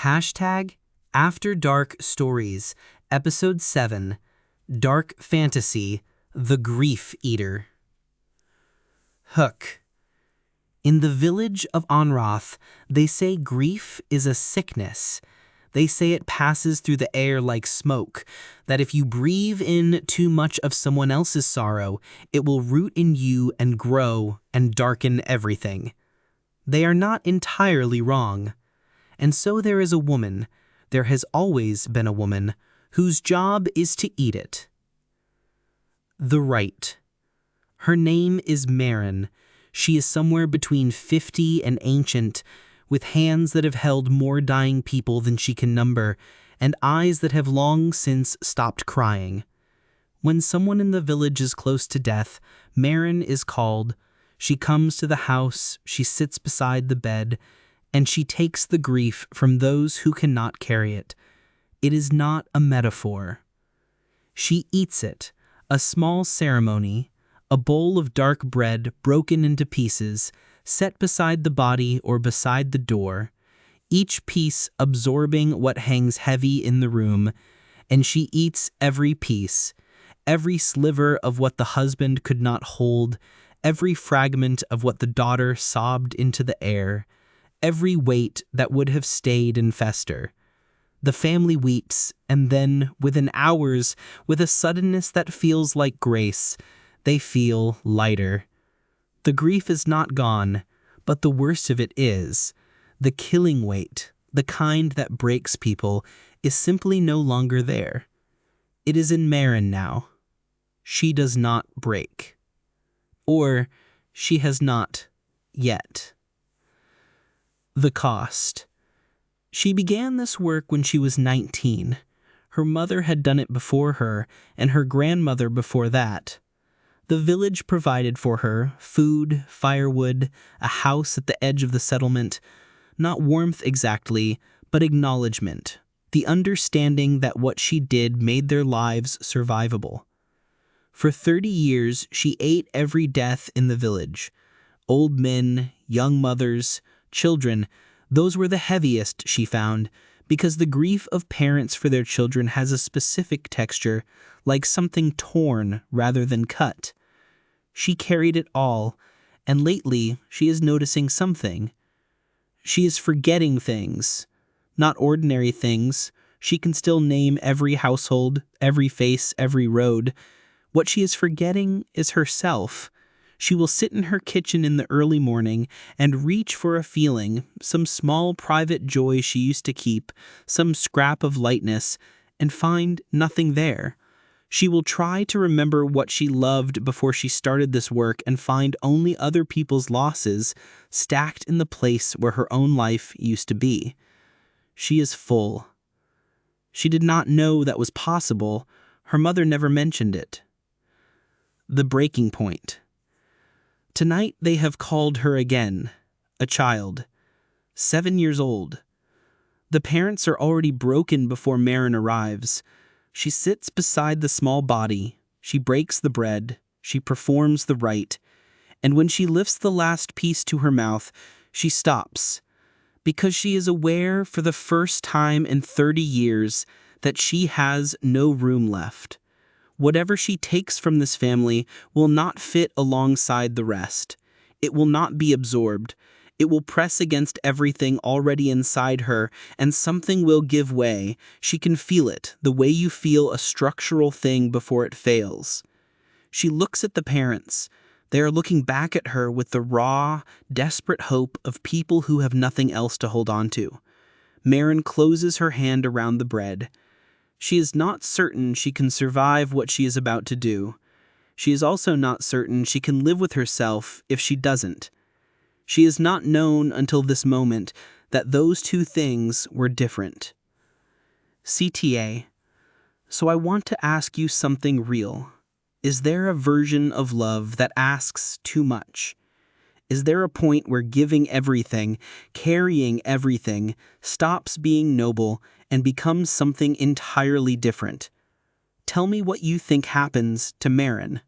Hashtag After Dark Stories, Episode 7, Dark Fantasy, The Grief Eater. Hook. In the village of Onroth, they say grief is a sickness. They say it passes through the air like smoke, that if you breathe in too much of someone else's sorrow, it will root in you and grow and darken everything. They are not entirely wrong. And so there is a woman, there has always been a woman, whose job is to eat it. The Right. Her name is Marin. She is somewhere between 50 and ancient, with hands that have held more dying people than she can number, and eyes that have long since stopped crying. When someone in the village is close to death, Marin is called. She comes to the house, she sits beside the bed, and she takes the grief from those who cannot carry it. It is not a metaphor. She eats it, a small ceremony, a bowl of dark bread broken into pieces, set beside the body or beside the door, each piece absorbing what hangs heavy in the room, and she eats every piece, every sliver of what the husband could not hold, every fragment of what the daughter sobbed into the air, every weight that would have stayed in fester. The family weeps, and then, within hours, with a suddenness that feels like grace, they feel lighter. The grief is not gone, but the worst of it is. The killing weight, the kind that breaks people, is simply no longer there. It is in Marin now. She does not break. Or she has not yet. The Cost. She began this work when she was 19. Her mother had done it before her, and her grandmother before that. The village provided for her food, firewood, a house at the edge of the settlement. Not warmth exactly, but acknowledgement, the understanding that what she did made their lives survivable. For 30 years, she ate every death in the village. Old men, young mothers, children, those were the heaviest, she found, because the grief of parents for their children has a specific texture, like something torn rather than cut. She carried it all, and lately she is noticing something. She is forgetting things. Not ordinary things. She can still name every household, every face, every road. What she is forgetting is herself. She will sit in her kitchen in the early morning and reach for a feeling, some small private joy she used to keep, some scrap of lightness, and find nothing there. She will try to remember what she loved before she started this work and find only other people's losses stacked in the place where her own life used to be. She is full. She did not know that was possible. Her mother never mentioned it. The breaking point. Tonight they have called her again, a child, 7 years old. The parents are already broken before Marin arrives. She sits beside the small body, she breaks the bread, she performs the rite, and when she lifts the last piece to her mouth, she stops, because she is aware for the first time in 30 years that she has no room left. Whatever she takes from this family will not fit alongside the rest. It will not be absorbed. It will press against everything already inside her, and something will give way. She can feel it, the way you feel a structural thing before it fails. She looks at the parents. They are looking back at her with the raw, desperate hope of people who have nothing else to hold on to. Marin closes her hand around the bread. She is not certain she can survive what she is about to do. She is also not certain she can live with herself if she doesn't. She has not known until this moment that those two things were different. CTA. So I want to ask you something real. Is there a version of love that asks too much? Is there a point where giving everything, carrying everything, stops being noble and becomes something entirely different? Tell me what you think happens to Marin.